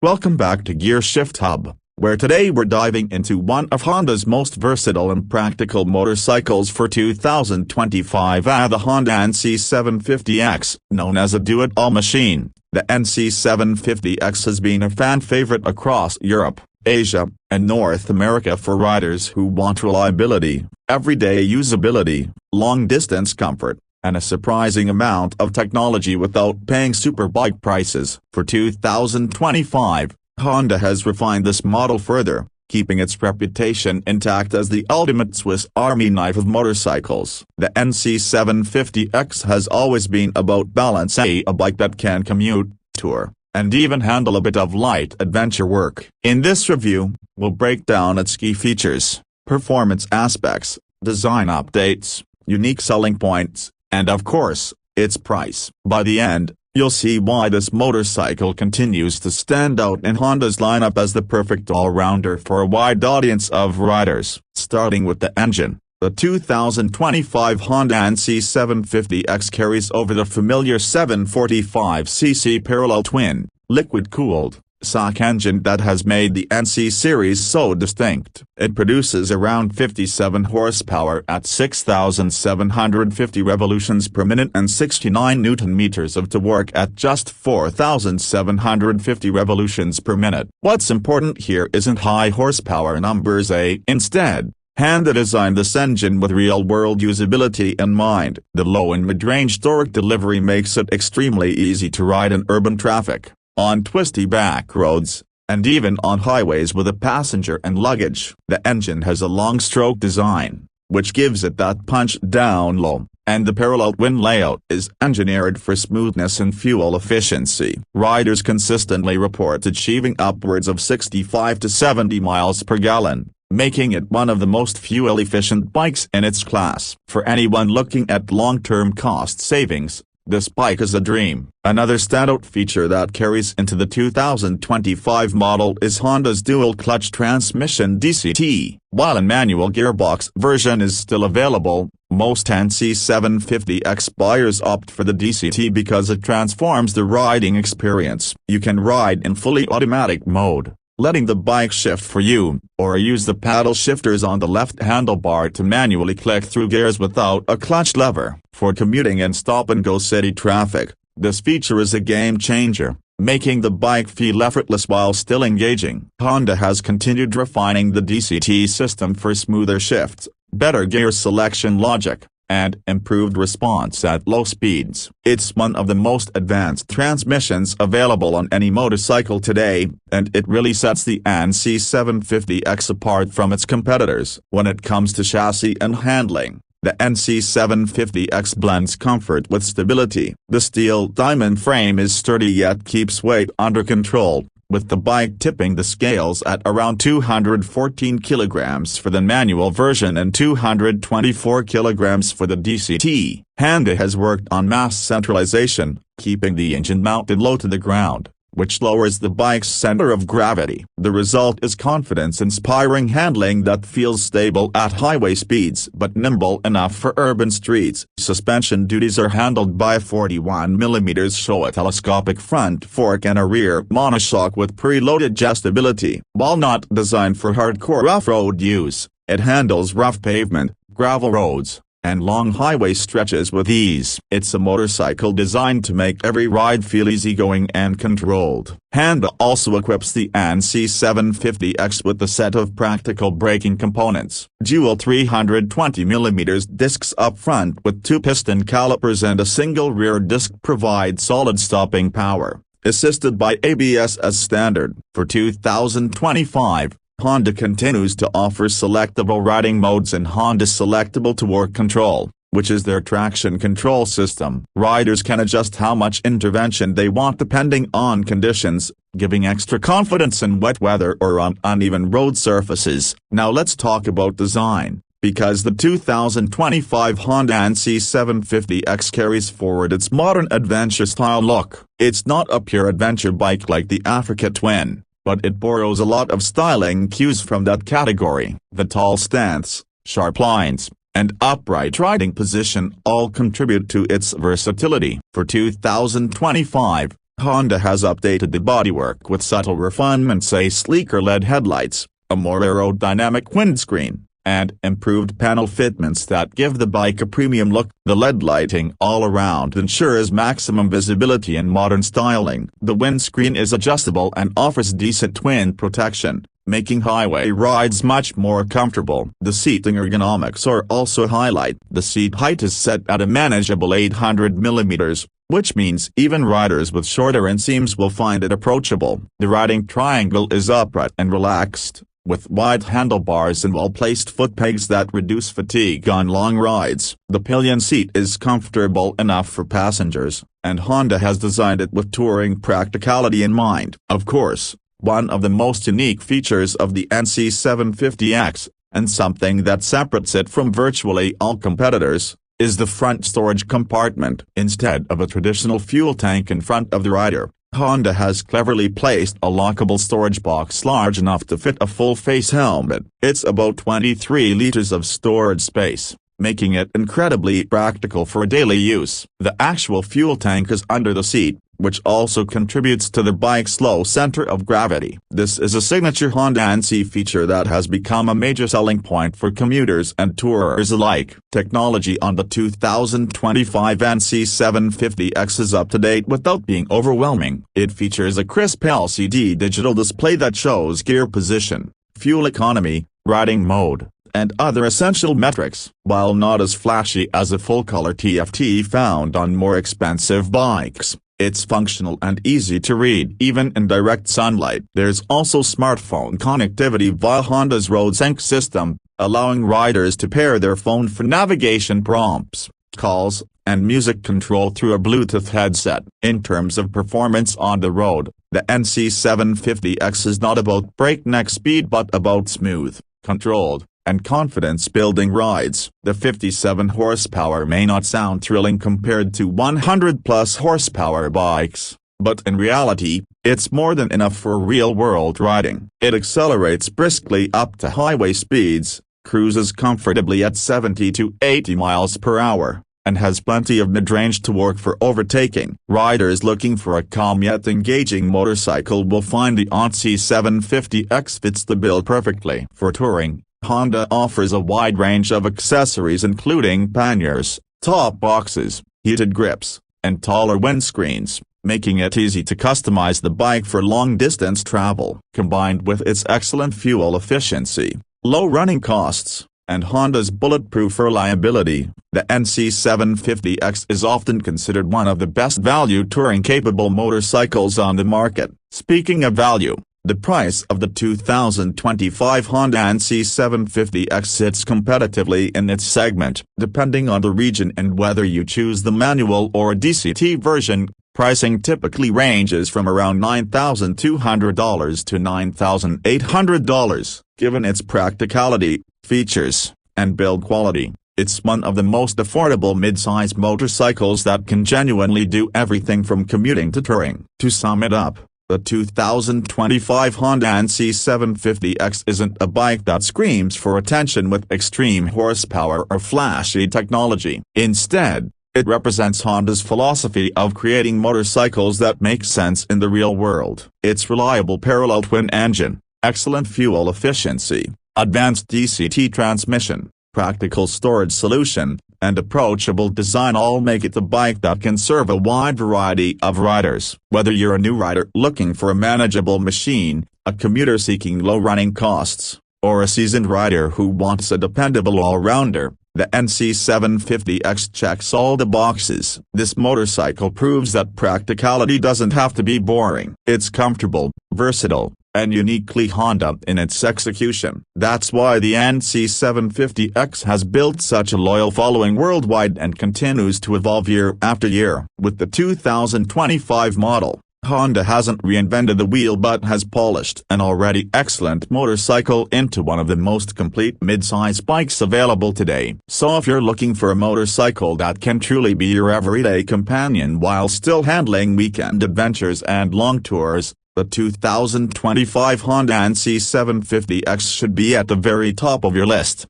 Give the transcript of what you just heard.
Welcome back to Gear Shift Hub, where today we're diving into one of Honda's most versatile and practical motorcycles for 2025, the Honda NC750X. Known as a do-it-all machine, the NC750X has been a fan favorite across Europe, Asia, and North America for riders who want reliability, everyday usability, long-distance comfort, and a surprising amount of technology without paying superbike prices. For 2025, Honda has refined this model further, keeping its reputation intact as the ultimate Swiss Army knife of motorcycles. The NC750X has always been about balance, a bike that can commute, tour, and even handle a bit of light adventure work. In this review, we'll break down its key features, performance aspects, design updates, unique selling points, and of course, its price. By the end, you'll see why this motorcycle continues to stand out in Honda's lineup as the perfect all-rounder for a wide audience of riders. Starting with the engine, the 2025 Honda NC750X carries over the familiar 745cc parallel twin, liquid-cooled, stock engine that has made the NC series so distinct. It produces around 57 horsepower at 6,750 revolutions per minute and 69 Nm of torque at just 4,750 revolutions per minute. What's important here isn't high horsepower numbers. Instead, Honda designed this engine with real-world usability in mind. The low and mid-range torque delivery makes it extremely easy to ride in urban traffic, on twisty back roads, and even on highways with a passenger and luggage. The engine has a long-stroke design, which gives it that punch down low, and the parallel twin layout is engineered for smoothness and fuel efficiency. Riders consistently report achieving upwards of 65 to 70 miles per gallon, making it one of the most fuel-efficient bikes in its class. For anyone looking at long-term cost savings, this bike is a dream. Another standout feature that carries into the 2025 model is Honda's dual-clutch transmission DCT. While a manual gearbox version is still available, most NC750X buyers opt for the DCT because it transforms the riding experience. You can ride in fully automatic mode, letting the bike shift for you, or use the paddle shifters on the left handlebar to manually click through gears without a clutch lever. For commuting and stop-and-go city traffic, this feature is a game-changer, making the bike feel effortless while still engaging. Honda has continued refining the DCT system for smoother shifts, better gear selection logic, and improved response at low speeds. It's one of the most advanced transmissions available on any motorcycle today, and it really sets the NC750X apart from its competitors. When it comes to chassis and handling, the NC750X blends comfort with stability. The steel diamond frame is sturdy yet keeps weight under control, with the bike tipping the scales at around 214 kilograms for the manual version and 224 kilograms for the DCT. Honda has worked on mass centralization, keeping the engine mounted low to the ground, which lowers the bike's center of gravity. The result is confidence-inspiring handling that feels stable at highway speeds but nimble enough for urban streets. Suspension duties are handled by a 41mm Showa telescopic front fork and a rear monoshock with preloaded adjustability. While not designed for hardcore off-road use, it handles rough pavement, gravel roads, and long highway stretches with ease. It's a motorcycle designed to make every ride feel easygoing and controlled. Honda also equips the NC750X with a set of practical braking components. Dual 320mm discs up front with two piston calipers and a single rear disc provide solid stopping power, assisted by ABS as standard. For 2025, Honda continues to offer selectable riding modes in Honda's selectable torque control, which is their traction control system. Riders can adjust how much intervention they want depending on conditions, giving extra confidence in wet weather or on uneven road surfaces. Now let's talk about design, because the 2025 Honda NC750X carries forward its modern adventure-style look. It's not a pure adventure bike like the Africa Twin, but it borrows a lot of styling cues from that category. The tall stance, sharp lines, and upright riding position all contribute to its versatility. For 2025, Honda has updated the bodywork with subtle refinements: a sleeker LED headlights, a more aerodynamic windscreen, and improved panel fitments that give the bike a premium look. The LED lighting all around ensures maximum visibility and modern styling. The windscreen is adjustable and offers decent wind protection, making highway rides much more comfortable. The seating ergonomics are also a highlight. The seat height is set at a manageable 800 mm, which means even riders with shorter inseams will find it approachable. The riding triangle is upright and relaxed, with wide handlebars and well-placed foot pegs that reduce fatigue on long rides. The pillion seat is comfortable enough for passengers, and Honda has designed it with touring practicality in mind. Of course, one of the most unique features of the NC750X, and something that separates it from virtually all competitors, is the front storage compartment. Instead of a traditional fuel tank in front of the rider, Honda has cleverly placed a lockable storage box large enough to fit a full-face helmet. It's about 23 liters of storage space, making it incredibly practical for daily use. The actual fuel tank is under the seat, which also contributes to the bike's low center of gravity. This is a signature Honda NC feature that has become a major selling point for commuters and tourers alike. Technology on the 2025 NC750X is up to date without being overwhelming. It features a crisp LCD digital display that shows gear position, fuel economy, riding mode, and other essential metrics. While not as flashy as a full-color TFT found on more expensive bikes, it's functional and easy to read even in direct sunlight. There's also smartphone connectivity via Honda's RoadSync system, allowing riders to pair their phone for navigation prompts, calls, and music control through a Bluetooth headset. In terms of performance on the road, the NC750X is not about breakneck speed but about smooth, controlled, and confidence-building rides. The 57 horsepower may not sound thrilling compared to 100-plus horsepower bikes, but in reality, it's more than enough for real-world riding. It accelerates briskly up to highway speeds, cruises comfortably at 70 to 80 miles per hour, and has plenty of mid-range to work for overtaking. Riders looking for a calm yet engaging motorcycle will find the NC750X fits the bill perfectly. For touring, Honda offers a wide range of accessories including panniers, top boxes, heated grips, and taller windscreens, making it easy to customize the bike for long-distance travel. Combined with its excellent fuel efficiency, low running costs, and Honda's bulletproof reliability, the NC750X is often considered one of the best value touring-capable motorcycles on the market. Speaking of value, the price of the 2025 Honda NC750X sits competitively in its segment. Depending on the region and whether you choose the manual or DCT version, pricing typically ranges from around $9,200 to $9,800. Given its practicality, features, and build quality, it's one of the most affordable mid-size motorcycles that can genuinely do everything from commuting to touring. To sum it up, the 2025 Honda NC750X isn't a bike that screams for attention with extreme horsepower or flashy technology. Instead, it represents Honda's philosophy of creating motorcycles that make sense in the real world. Its reliable parallel twin engine, excellent fuel efficiency, advanced DCT transmission, practical storage solution, and approachable design all make it a bike that can serve a wide variety of riders. Whether you're a new rider looking for a manageable machine, a commuter seeking low running costs, or a seasoned rider who wants a dependable all-rounder, the NC750X checks all the boxes. This motorcycle proves that practicality doesn't have to be boring. It's comfortable, versatile, and uniquely Honda in its execution. That's why the NC750X has built such a loyal following worldwide and continues to evolve year after year. With the 2025 model, Honda hasn't reinvented the wheel but has polished an already excellent motorcycle into one of the most complete mid-size bikes available today. So if you're looking for a motorcycle that can truly be your everyday companion while still handling weekend adventures and long tours, the 2025 Honda NC750X should be at the very top of your list.